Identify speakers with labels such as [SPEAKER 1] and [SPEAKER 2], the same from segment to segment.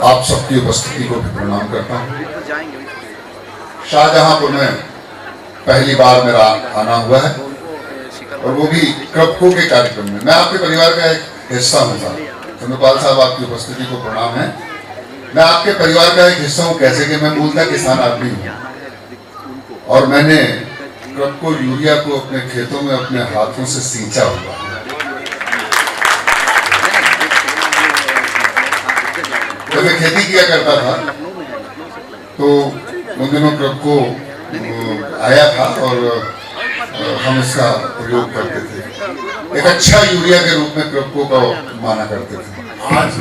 [SPEAKER 1] आप सबकी उपस्थिति को भी प्रणाम करता हूँ। शाहजहांपुर में पहली बार मेरा आना हुआ है और वो भी क्रपको के कार्यक्रम में। मैं आपके परिवार का एक हिस्सा हूँ साहब। चंद्रपाल साहब, आपकी उपस्थिति को प्रणाम है। मैं आपके परिवार का एक हिस्सा हूँ कैसे कि मैं मूलतः किसान आदमी हूँ और मैंने क्रपको यूरिया को अपने खेतों में अपने हाथों से सींचा हुआ है। जब मैं खेती किया करता था तो उन दिनों क्रपको आया था और हम इसका प्रयोग करते थे। एक अच्छा यूरिया के रूप में क्रपको को माना करते थे।
[SPEAKER 2] आज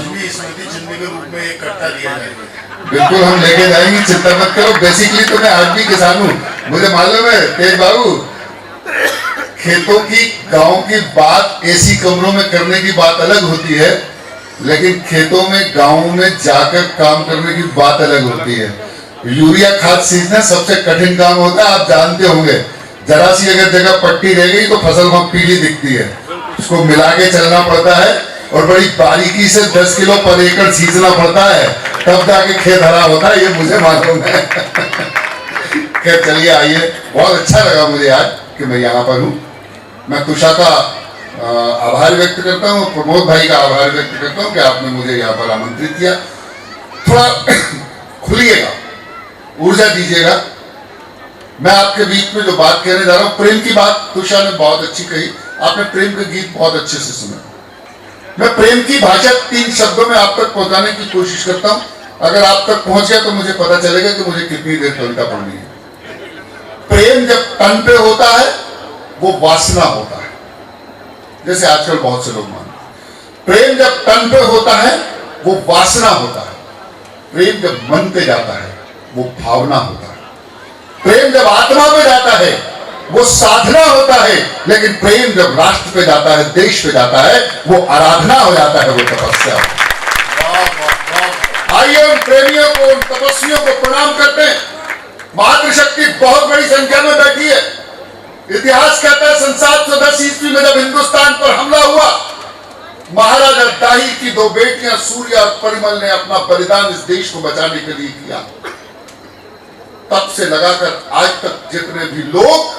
[SPEAKER 2] भी स्मृति चिन्ह के रूप में एक कट्टा दिया जाएगा।
[SPEAKER 1] बिल्कुल हम लेके जाएंगे, चिंता मत करो। बेसिकली तो मैं आज भी किसान हूँ, मुझे मालूम है तेज बाबू। खेतों की गांव की बात एसी कमरों में करने की बात अलग होती है, लेकिन खेतों में गांव में जाकर काम करने की बात अलग होती है। यूरिया खाद सींचना सबसे कठिन काम होता है, आप जानते होंगे। जरा सी अगर जगह पट्टी रह गई तो फसल वहां पीली दिखती है, उसको मिला के चलना पड़ता है और बड़ी बारीकी से 10 किलो पर एकड़ सींचना पड़ता है, तब जाके खेत हरा होता है, ये मुझे मालूम है। खैर चलिए, आइए। बहुत अच्छा लगा मुझे आज कि मैं यहाँ पर हूँ। मैं तुषा का आभार व्यक्त करता हूँ, प्रमोद भाई का आभार व्यक्त करता हूँ कि आपने मुझे यहाँ पर आमंत्रित किया। थोड़ा खुलिएगा, ऊर्जा दीजिएगा। मैं आपके बीच में जो बात कहने जा रहा हूँ, प्रेम की बात तुषा ने बहुत अच्छी कही। आपने प्रेम के गीत बहुत अच्छे से सुने। मैं प्रेम की भाषा 3 शब्दों में आप तक पहुंचाने की कोशिश करता हूं। अगर आप तक पहुंच गया तो मुझे पता चलेगा कि मुझे कितनी देर कविता पढ़नी है। प्रेम जब तन पे होता है वो वासना होता है, जैसे आजकल बहुत से लोग मानते। प्रेम जब तन पे होता है वो वासना होता है। प्रेम जब मन पे जाता है वो भावना होता है। प्रेम जब आत्मा पे जाता है वो साधना होता है, लेकिन प्रेम जब राष्ट्र पे जाता है, देश पे जाता है, वो आराधना हो जाता है, वो तपस्या। आइए उन प्रेमियों को, उन तपस्वियों को प्रणाम करते हैं। मातृशक्ति बहुत बड़ी संख्या में बैठी है। इतिहास कहता है सन 710 ईस्वी में जब हिंदुस्तान पर हमला हुआ, महाराजा दाही की 2 बेटियां सूर्या और परिमल ने अपना बलिदान इस देश को बचाने के लिए किया। तब से लगाकर आज तक जितने भी लोग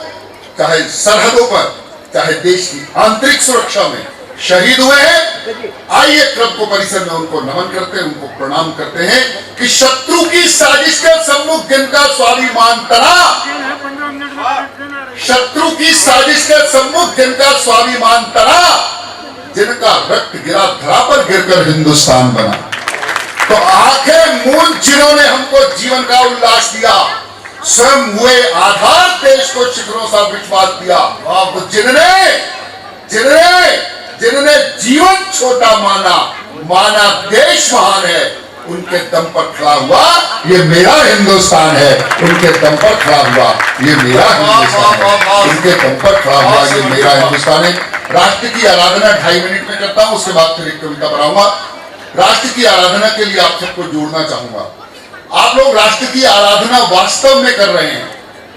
[SPEAKER 1] चाहे सरहदों पर, चाहे देश की आंतरिक सुरक्षा में शहीद हुए हैं, आइए क्रपको परिसर में उनको नमन करते हैं, उनको प्रणाम करते हैं कि शत्रु की साजिश के सम्मुख जिनका स्वाभिमान तना, शत्रु की साजिश के सम्मुख जिनका स्वाभिमान तना, जिनका रक्त गिरा धरा पर गिरकर हिंदुस्तान बना। तो आंखें मूंद जिन्होंने हमको जीवन का उल्लास दिया, स्वयं हुए आधार देश को शिखरों सा विश्वास दिया। तो जिन्होंने जीवन छोटा माना देश महान है, उनके दम पर खड़ा हुआ ये मेरा हिंदुस्तान है। उनके दम पर खड़ा हुआ ये मेरा हिंदुस्तान है। उनके दम पर खड़ा हुआ ये मेरा हिंदुस्तान है। राष्ट्र की आराधना 2.5 मिनट में करता हूं, उसके बाद फिर एक कविता बनाऊंगा। राष्ट्र की आराधना के लिए आप सबको जोड़ना चाहूंगा। आप लोग राष्ट्र की आराधना वास्तव में कर रहे हैं,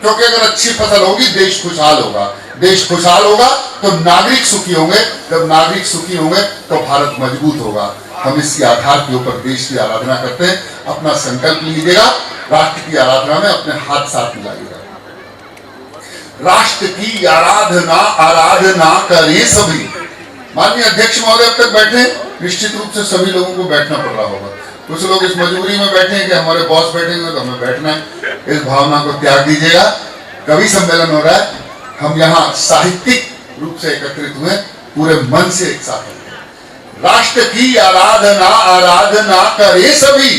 [SPEAKER 1] क्योंकि अगर अच्छी फसल होगी देश खुशहाल होगा। देश खुशहाल होगा तो नागरिक सुखी होंगे। जब नागरिक सुखी होंगे तो भारत मजबूत होगा। हम इसके आधार के ऊपर देश की आराधना करते हैं। अपना संकल्प लीजिएगा, राष्ट्र की आराधना में अपने हाथ साथ मिलाइएगा। राष्ट्र की आराधना आराधना करें सभी। माननीय अध्यक्ष महोदय अब तक बैठे, निश्चित रूप से सभी लोगों को बैठना पड़ रहा होगा। कुछ लोग इस मजबूरी में बैठे हैं कि हमारे बॉस बैठेंगे तो हमें बैठना है। इस भावना को त्याग दीजिएगा। कवि सम्मेलन हो रहा है, हम यहाँ साहित्यिक रूप से एकत्रित हुए, पूरे मन से एक साथ। राष्ट्र की आराधना आराधना करे सभी,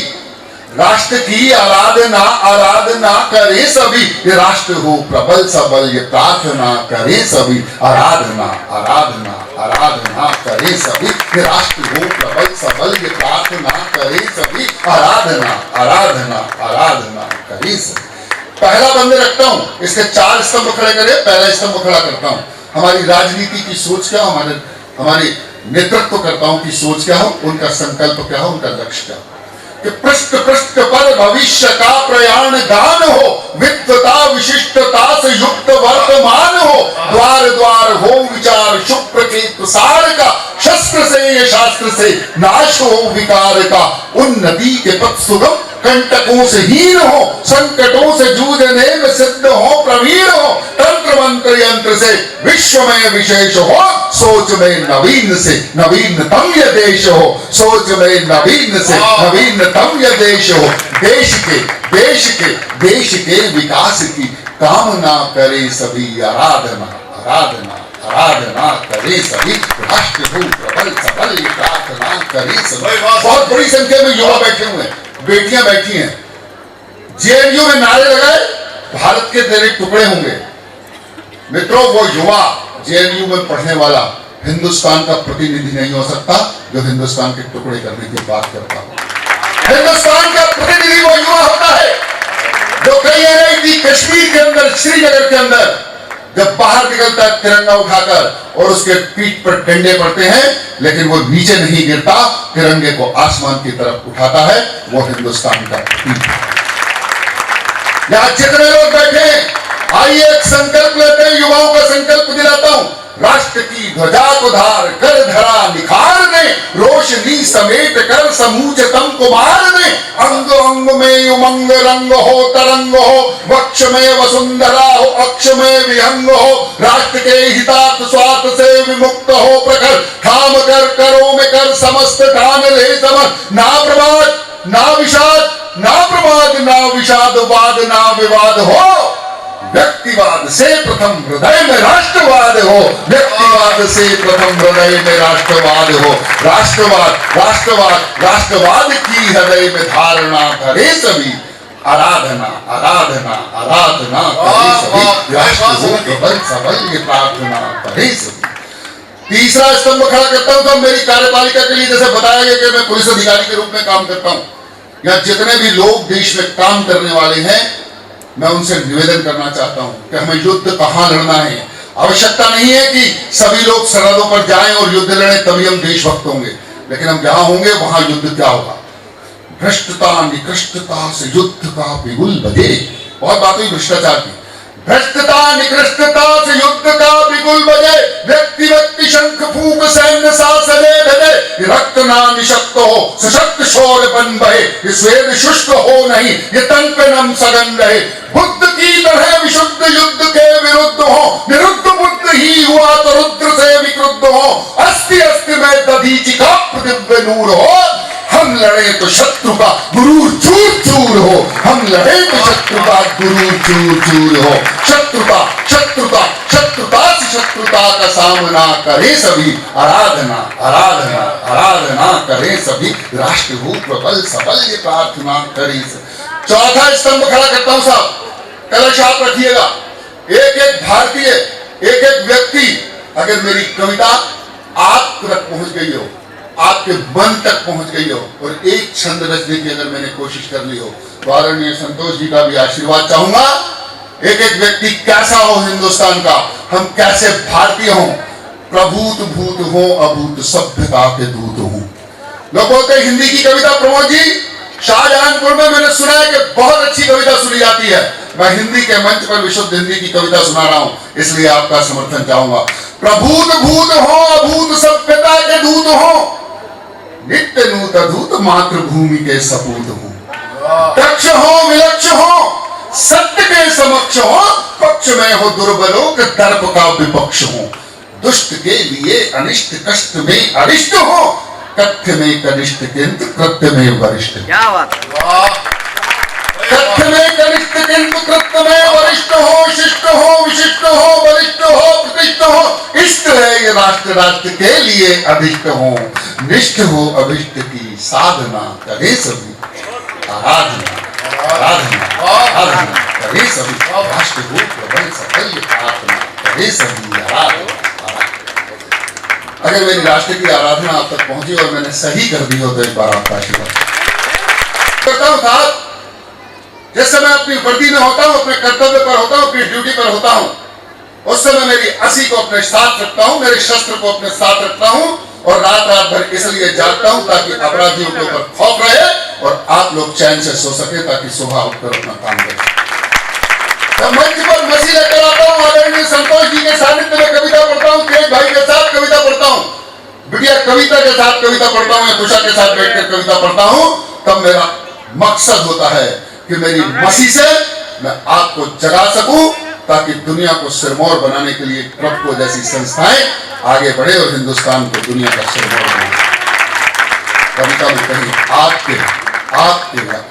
[SPEAKER 1] राष्ट्र की आराधना आराधना करे सभी। ये राष्ट्र हो प्रबल सबल ये प्रार्थना करे सभी। आराधना आराधना आराधना करे सभी। ये राष्ट्र हो प्रबल सबल ये प्रार्थना करे सभी। आराधना आराधना आराधना करे सभी। पहला बंदे रखता हूं, इसके 4 स्तंभ खड़े करें। पहला स्तंभ खड़ा करता हूं, हमारी राजनीति की सोच क्या हो, हमारे नेतृत्व करताओं की सोच क्या हो, उनका संकल्प क्या हो, उनका लक्ष्य क्या हो। कि पृष्ठ पृष्ठ पर भविष्य का प्रयाण गान हो, विद्वता विशिष्टता से युक्त वर्तमान हो, द्वार द्वार हो विचार शुक्र के प्रसार का, शस्त्र से ये शास्त्र से नाश हो विकार का, उन्नति के पथ सुगम कंटकों से हीन हो, संकटों से जूझने में सिद्ध हो प्रवीण हो, तंत्र मंत्र यंत्र से विश्व में विशेष हो, सोच में नवीन से नवीनतम यह देश हो, सोच में नवीन से नवीनतम यह देश हो, देश के विकास की कामना करे सभी, आराधना आराधना आराधना करे सभी, राष्ट्र हो प्रबल सबल प्रार्थना करे सभी। बहुत बड़ी संख्या में युवा बैठे हुए हैं, बेटियां बैठी हैं। जेएनयू में नारे लगाए, भारत के तेरे टुकड़े होंगे। मित्रों, वो युवा जेएनयू में पढ़ने वाला हिंदुस्तान का प्रतिनिधि नहीं हो सकता जो हिंदुस्तान के टुकड़े करने की बात करता हो। हिंदुस्तान का प्रतिनिधि वो युवा होता है जो कहीं नहीं कि कश्मीर के अंदर, श्रीनगर के अंदर जब बाहर निकलता है तिरंगा उठाकर और उसके पीठ पर डंडे पड़ते हैं, लेकिन वो नीचे नहीं गिरता, तिरंगे को आसमान की तरफ उठाता है, वो हिंदुस्तान का प्रतीक है। यहां जितने लोग बैठे हैं, आइए एक संकल्प लेते हैं, युवाओं का संकल्प दिलाता हूं। राष्ट्र की ध्वजा को धार कर धरा निखार दे, रोशनी समेट कर समूचतम कुमार दे, अंग अंग में उमंग रंग हो तरंग हो, वक्ष में वसुंधरा हो अक्ष में विहंग हो, राष्ट्र के हितार्थ स्वार्थ से विमुक्त हो प्रखर, थाम कर करो में कर समस्त ठान ले समर, ना प्रमाद ना विषाद ना प्रमाद ना विषाद वाद ना विवाद हो, व्यक्तिवाद से प्रथम हृदय में राष्ट्रवाद हो, व्यक्तिवाद से प्रथम हृदय में राष्ट्रवाद हो, राष्ट्रवाद राष्ट्रवाद राष्ट्रवाद की हृदय में धारणा करे सभी, आराधना आराधना आराधना करे सभी, राष्ट्र हो प्रबल सबल ये प्रार्थना करे सभी। तीसरा स्तंभ खड़ा करता हूं तो मेरी कार्यपालिका के लिए, जैसे बताया गया कि मैं पुलिस अधिकारी के रूप में काम करता हूं, या जितने भी लोग देश में काम करने वाले हैं, मैं उनसे निवेदन करना चाहता हूं कि हमें युद्ध कहां लड़ना है। आवश्यकता नहीं है कि सभी लोग सरहदों पर जाएं और युद्ध लड़ें तभी हम देशभक्त होंगे, लेकिन हम जहां होंगे वहां युद्ध क्या होगा। भ्रष्टता निकृष्टता से युद्ध का बिगुल बजे, बहुत बात हुई भ्रष्टाचार की। भ्रष्टता निकृष्टता से युद्ध का बिगुल बजे, व्यक्ति व्यक्ति शंख फूंक सैन्य सा सजे धजे, रक्त ना निशक्त हो सशक्त शौर्य बन बहे, ये स्वेद शुष्क हो नहीं ये तन पे नम सघन रहे, बुद्ध की तरह विशुद्ध युद्ध के विरुद्ध हो, निरुद्ध बुद्ध ही हुआ तो रुद्र से विक्रुद्ध हो, अस्ति अस्ति में दधीचि का दिव्य नूर हो, हम लड़े तो शत्रु का गुरूर चूर चूर हो, हम लड़े तो शत्रु का गुरूर चूर चूर हो, शत्रुता शत्रुता शत्रुता से शत्रुता का सामना करे सभी, आराधना आराधना आराधना करे सभी, राष्ट्र हो प्रबल सबल ये प्रार्थना करे सभी। चौथा स्तंभ खड़ा करता हूं साहब, कलश आप रखिएगा। एक एक भारतीय, एक एक व्यक्ति, अगर मेरी कविता आप तक पहुंच गई हो, आपके मन तक पहुंच गई हो और एक छंद रचने की अगर मैंने कोशिश कर ली हो, तो आदरणीय संतोष जी का भी आशीर्वाद चाहूंगा। एक एक व्यक्ति कैसा हो हिंदुस्तान का, हम कैसे भारतीय हों, प्रभूत भूत हो अभूत सभ्यता के दूत हो। लोग बोलते हैं हिंदी की कविता, प्रमोद जी शाहजहानपुर में मैंने सुना है कि बहुत अच्छी कविता सुनी जाती है। मैं हिंदी के मंच पर विशुद्ध हिंदी की कविता सुना रहा हूं, इसलिए आपका समर्थन चाहूंगा। प्रभूत भूत हो अभूत सभ्यता के दूत हो, नित्य नूत दूत मातृभूमि के सपूत हो, दक्ष हो विलक्ष हो सत्य के समक्ष हो, पक्ष में हो दुर्बलों के दर्प का विपक्ष हो, दुष्ट के लिए अनिष्ट कष्ट में अरिष्ट हो, तथ्य में कनिष्ठ किंतु कृत्य में वरिष्ठ। क्या बात, तथ्य में कनिष्ठ किंतु कृत्य में वरिष्ठ हो, शिष्ट हो विशिष्ट हो बलिष्ठ हो प्रतिष्ठ हो, इष्ट है ये राष्ट्र राष्ट्र के लिए अधिष्ट हो, निष्ठ हो अभिष्ट की साधना करे सभी, आराधना आराधना आराधना करे सभी, राष्ट्र हो प्रबल सबल प्रार्थना करे सभी, आराधना। अगर मेरी राष्ट्र की आराधना आप तक पहुंची और मैंने सही कर दी हो तो एक बार आपका आशीर्वाद करता हूं साहब। जिस समय अपनी वर्दी में होता हूं, अपने कर्तव्य पर होता हूं, अपनी ड्यूटी पर होता हूं, उस समय मेरी असी को अपने साथ रखता हूं, मेरे शस्त्र को अपने साथ रखता हूं और रात रात भर इसलिए जागता हूं ताकि अपराधियों के ऊपर खौफ रहे और आप लोग चैन से सो सके, ताकि सुबह उठकर अपना काम कर सके। मंच पर मसीह लेकर आता हूँ, आदरणीय संतोष जी के सानिध्य में कविता पढ़ता हूँ, तेज भाई के साथ कविता पढ़ता हूँ, बिटिया कविता के साथ कविता पढ़ता हूँ, या तुषा के साथ बैठकर कविता पढ़ता हूँ, तब मेरा मकसद होता है कि मेरी मसीह से मैं आपको जगा सकूं, ताकि दुनिया को सिरमौर बनाने के लिए प्रभु जैसी संस्थाएं आगे बढ़े और हिंदुस्तान को दुनिया का सिरमौर बनाए। कविता में कहीं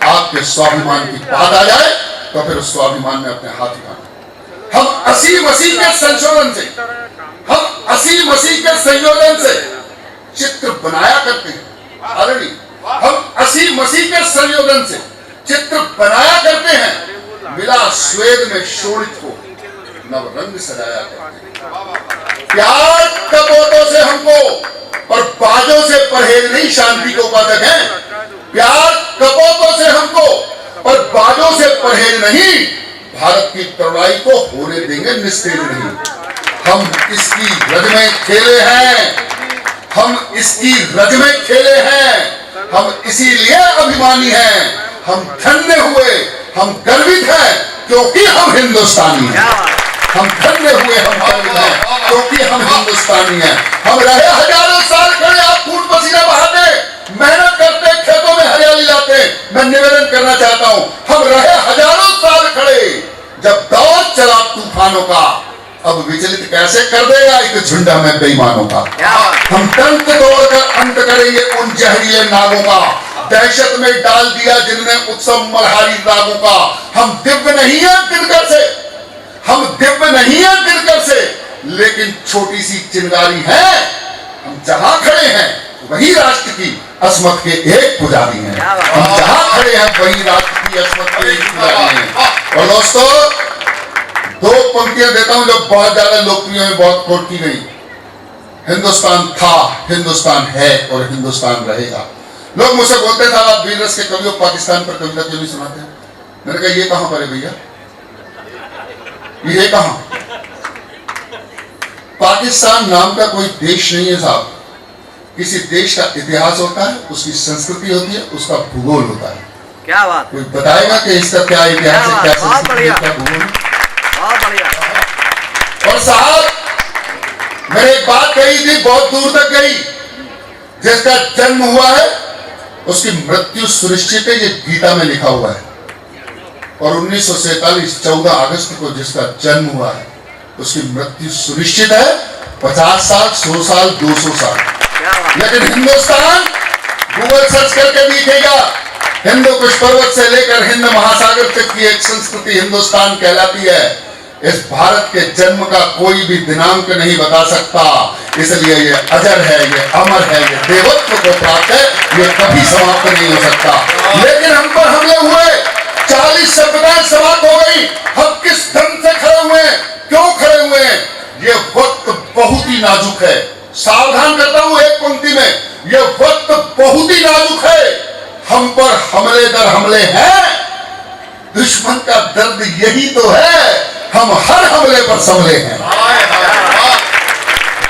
[SPEAKER 1] आपके स्वाभिमान की बात आ जाए तो फिर उस स्वाभिमान में अपने हाथ उठाना। हम असी मसीह के संशोधन से, हम असी मसीह के संयोजन से चित्र बनाया करते हैं। आदरणीय, हम असी मसीह के संयोजन से चित्र बनाया करते हैं। मिला स्वेद में शोणित को नव रंग सजाया करते हैं। प्यार कपोतों से हमको, पर बाजों से परहेज नहीं शांति के उपासक हैं। प्यार कपोतों से हमको, पर बाजों से परहेज नहीं, भारत की तरुणाई को होने देंगे निस्तेज नहीं। हम इसकी रज में खेले हैं, हम इसकी रज में खेले हैं, हम इसीलिए अभिमानी हैं। हम धन्य हुए, हम गर्वित हैं, क्योंकि हम हिंदुस्तानी हैं। हम धन्य हुए, हम गर्वित हैं, क्योंकि हम हिंदुस्तानी हैं। हम रहे हजारों साल खड़े, आप खून पसीना बहाते, मेहनत करते, खेतों में हरियाली लाते। मैं निवेदन करना चाहता हूं, हम रहे हजारों साल खड़े, जब दौर चला तूफानों का, अब विचलित कैसे कर देगा एक झुंडा में बेईमानों का। हम टंक तोड़कर अंत करेंगे उन जहरीले नागों का, दहशत में डाल दिया जिनने उत्सव मल्हारी रागों का। हम दिव्य नहीं है दिनकर से, हम दिव्य नहीं है दिनकर से, लेकिन छोटी सी चिंगारी है। हम जहां खड़े हैं वही राष्ट्र की अस्मत के एक पुजारी हैं। हम जहां खड़े हैं वही राष्ट्र की अस्मत के एक पुजारी हैं। और दोस्तों, दो पंक्तियां देता हूं जो बहुत ज्यादा लोकप्रिय में बहुत कोट की गई। हिंदुस्तान था, हिंदुस्तान है और हिंदुस्तान रहेगा। लोग मुझसे बोलते थे, आप वीर रस के कवियों पाकिस्तान पर कविता क्यों नहीं सुनाते? मैंने कहा, ये कहां पर है भैया, ये कहां? पाकिस्तान नाम का कोई देश नहीं है साहब। किसी देश का इतिहास होता है, उसकी संस्कृति होती है, उसका भूगोल होता है।
[SPEAKER 3] क्या बात?
[SPEAKER 1] कोई बताएगा कि इसका क्या इतिहास है, क्या संस्कृति है, क्या भूगोल है?
[SPEAKER 3] बहुत बढ़िया।
[SPEAKER 1] और साहब, मैंने एक बात कही थी, बहुत दूर तक गई। जिसका जन्म हुआ है उसकी मृत्यु सुनिश्चित है, ये गीता में लिखा हुआ है। और 1947 14 अगस्त को जिसका जन्म हुआ है उसकी मृत्यु सुनिश्चित है। 50 साल, 100 साल, 200 साल। लेकिन हिंदुस्तान, गूगल सर्च करके दिखेगा, हिंदू कुश पर्वत से लेकर हिंद महासागर तक की एक संस्कृति हिंदुस्तान कहलाती है। इस भारत के जन्म का कोई भी दिनांक नहीं बता सकता, इसलिए ये अजर है, ये अमर है, ये देवत्व को प्राप्त है, ये कभी समाप्त नहीं हो सकता। लेकिन हम पर हमले हुए, 40 सभ्यताएं समाप्त हो गई। हम किस ढंग से खड़े हुए हैं, क्यों खड़े हुए हैं? ये वक्त बहुत ही नाजुक है। सावधान करता हूं एक पंक्ति में, ये वक्त बहुत ही नाजुक है। हम पर हमले दर हमले हैं, दुश्मन का दर्द यही तो है, हम हर हमले पर संभले हैं।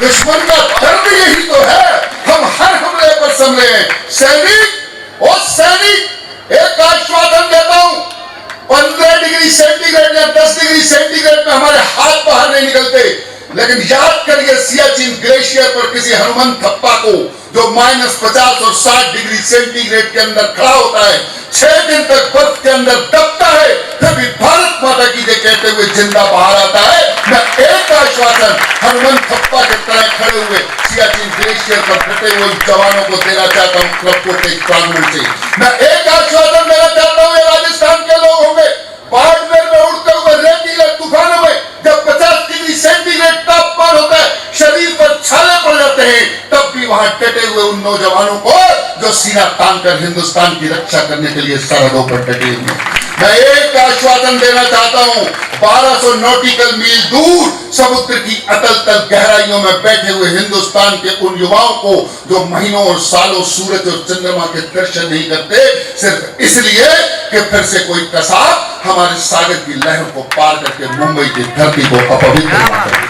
[SPEAKER 1] दुश्मन का दर्द यही तो है, हम हर हमले पर संभले हैं। सैनिक और सैनिक, एक आश्वासन देता हूं, 15 डिग्री सेंटीग्रेड या 10 डिग्री सेंटीग्रेड में हमारे हाथ बाहर नहीं निकलते, लेकिन याद करिए सियाचिन ग्लेशियर पर किसी हनुमान थप्पा को जो -50 और 60 डिग्री सेंटीग्रेड के अंदर खड़ा होता है, 6 दिन तक बर्फ के अंदर दबता है, फिर भी भारत माता की जय कहते हुए जिंदा बाहर आता है। मैं एक आश्वासन हनुमान थप्पा के तरह खड़े हुए सियाचिन ग्लेशियर पर डटे हुए जवानों को देना चाहता हूं क्लब के प्रांगण से। मैं एक आश्वासन देना चाहता हूं, राजस्थान के लोग होंगे, बाड़मेर में उड़ते हुए रेतीले तूफानों में जब 50 डिग्री सेंटीग्रेड तापमान होता है, शरीर पर छाले पड़ जाते हैं, तब भी वहां डटे हुए उन नौजवानों को जो सीना तान कर हिंदुस्तान की रक्षा करने के लिए सरहदों पर डटे हुए। मैं एक आश्वासन देना चाहता हूं, 1200 नॉटिकल मील दूर समुद्र की अतल तल गहराइयों में बैठे हुए हिंदुस्तान के उन युवाओं को जो महीनों और सालों सूरज और चंद्रमा के दर्शन नहीं करते, सिर्फ इसलिए कि फिर से कोई कसाब हमारे सागर की लहर को पार करके मुंबई की धरती को अपवित्र न करे।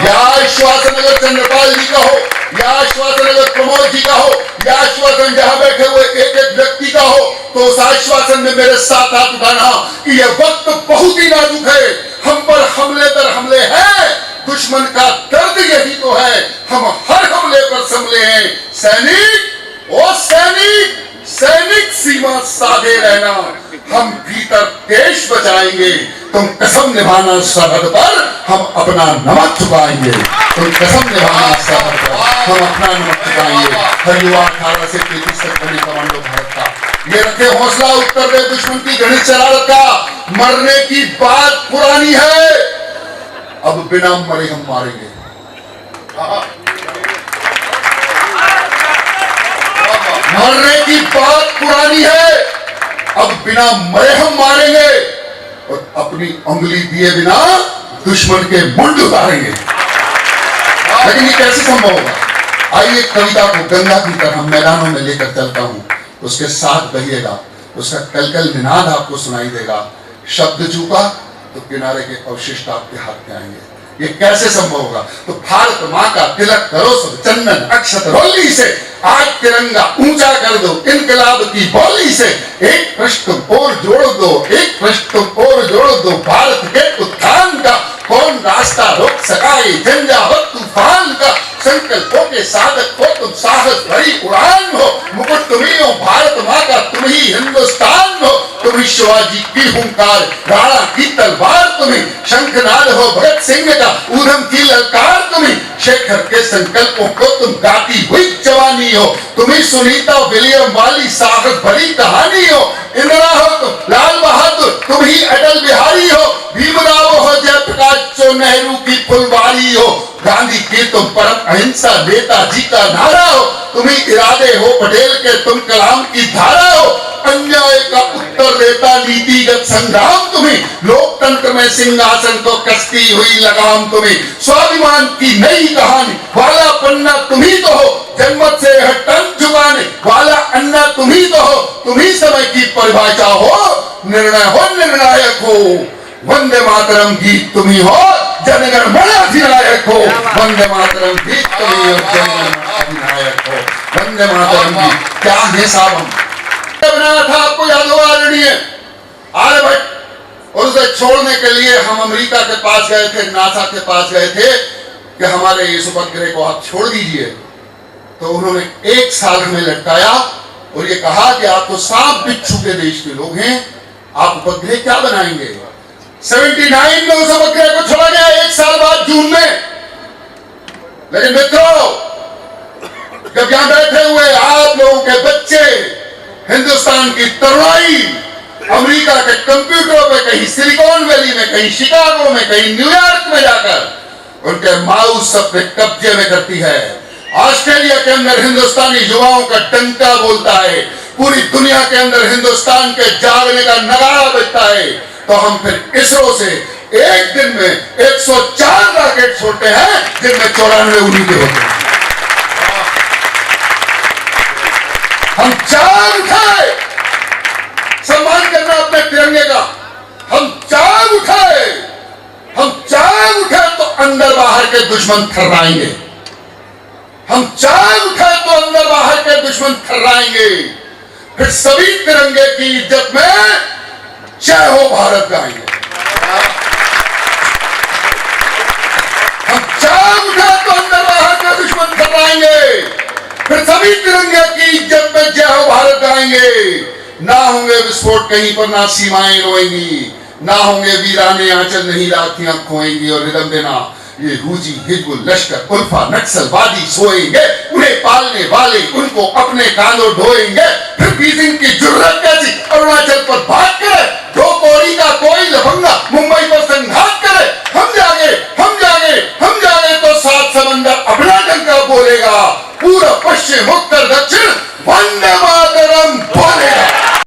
[SPEAKER 1] यह आश्वासन अगर चंद्रपाल जी का हो, यह आश्वासन अगर प्रमोद जी का हो, यह आश्वासन जहां बैठे हुए एक एक व्यक्ति का हो, तो उस आश्वासन में मेरे साथ हाथ उठाना कि यह वक्त बहुत ही नाजुक है, हम पर हमले दर हमले हैं, दुश्मन का दर्द यही तो है, हम हर हमले पर संभले हैं। सैनिक, ओ सैनिक, सैनिक सीमा साधे रहना, हम भीतर देश बचाएंगे, तुम कसम निभाना सरहद पर हम अपना नमक चुकाएंगे, तुम कसम निभाना सरहद पर हम अपना नमक चुकाएंगे। हर युवा 18 से 33 तक बने कमांडो भारत का, ये रखे हौसला उत्तर दे दुश्मन की घृणित शरारत का। मरने की बात पुरानी है, अब बिना मरे हम मारेंगे। मरने की बात पुरानी है, अब बिना मरे हम मारेंगे और अपनी उंगली दिए बिना दुश्मन के मुंड उतारेंगे। लेकिन ये कैसे संभव होगा? आइए कविता को गंगा की तरह मैदानों में लेकर चलता हूं, उसके साथ बहिएगा, उसका कलकल निनाद आपको सुनाई देगा। शब्द चूका तो किनारे के अवशिष्ट आपके हाथ में आएंगे। ये कैसे संभव होगा? तो भारत माँ का तिलक करो सब चंदन अक्षत रोली से, आज तिरंगा ऊंचा कर दो इनकलाब की बोली से। एक प्रश्न और जोड़ दो, एक प्रश्न और जोड़ दो, भारत के उत्थान का कौन रास्ता रोक सका ये झंझावत तूफान का। संकल्पों के साधक हो तुम, साहस भरी उड़ान हो, मुकुट तुम्ही हो भारत माँ का, तुम ही हिंदुस्तान हो, तुम ही शिवाजी की हुंकार, राणा की तलवार तुम्ही, शंखनाद हो भगत सिंह का, ऊधम की ललकार तुम्ही, शेखर के संकल्पों को तुम गाती हुई जवानी हो, तुम्ही सुनीता विलियम वाली साहस भरी कहानी हो। इंदिरा हो तुम, लाल बहादुर तुम ही अटल बिहारी हो, भीमराव हो जयप्रकाश जो नेहरू की फुलवारी हो, गांधी की तुम परम अहिंसा नेताजी का नारा हो, तुम्ही इरादे हो पटेल के तुम कलाम की धारा हो, अन्याय का उत्तर देता नीतिगत संग्राम तुम्ही, लोकतंत्र में सिंहासन को कसती हुई लगाम तुम्ही, स्वाभिमान की नई कहानी वाला पन्ना तुम्ही तो हो, जन्मत से हटन झुकाने वाला अन्ना तुम्ही तो हो, तुम्ही समय की परिभाषा हो, निर्णय हो निर्णायक हो, वंदे मातरम गीत तुम्ही हो, जनगण मन अधिनायक हो, वंदे मातरम गीत तुम्ही हो, जनगण मन अधिनायक हो, वंदे मातरम गीत। क्या है साहब, हम बनाया था आपको याद होगा आदरणीय आर्यभट्ट, और उसे छोड़ने के लिए हम अमेरिका के पास गए थे, नासा के पास गए थे कि हमारे इस उपग्रह को आप छोड़ दीजिए। तो उन्होंने 1 साल हमें लटकाया और ये कहा कि आप तो सांप बिच्छू के देश के लोग हैं, आप उपग्रह क्या बनाएंगे। 79 में उस उपग्रह को छोड़ा गया, 1 साल बाद जून में। लेकिन मित्रों, जब यहां बैठे हुए आप लोगों के बच्चे, हिंदुस्तान की तरुणाई अमेरिका के कंप्यूटरों पे कहीं सिलिकॉन वैली में, कहीं शिकागो में, कहीं न्यूयॉर्क में जाकर उनके माउस अपने कब्जे में करती है, ऑस्ट्रेलिया के अंदर हिंदुस्तानी युवाओं का डंका बोलता है, पूरी दुनिया के अंदर हिंदुस्तान के जागने का नगाड़ा बजता है, तो हम फिर इसरो से एक दिन में 104 रॉकेट छोड़ते हैं जिनमें 94 उम्मीदें होती हैं। हम चार उठाए, सम्मान करना अपने तिरंगे का, हम चार उठाए, हम चार उठाए तो अंदर बाहर के दुश्मन थर्राएंगे, हम चार उठाए तो अंदर बाहर के दुश्मन थर्राएंगे, फिर सभी तिरंगे की इज्जत में जय हो भारत गाएंगे। हम चार उठाए तो अंदर बाहर के दुश्मन थर्राएंगे, फिर सभी तिरंगे की इज्जत में जय हो भारत गाएंगे। ना होंगे विस्फोट कहीं पर, ना सीमाएं रोएंगी, ना होंगे वीराने आंचल, नहीं राखियां खोएंगी और रिदम देना ये रूजी हिजबुल लश्कर उल्फा नक्सलवादी सोएंगे, उन्हें पालने वाले उनको अपने कांधों ढोएंगे। फिर बीजिंग की जुर्रत कैसी अरुणाचल पर बात करे, दो कौड़ी का कोई लफंगा मुंबई पर संघात करे, हम जागे हम जागे हम जागे तो 7 समंदर अपना डंका बोलेगा, पूरा पश्चिम उत्तर दक्षिण वंदे मातरम बोलेगा।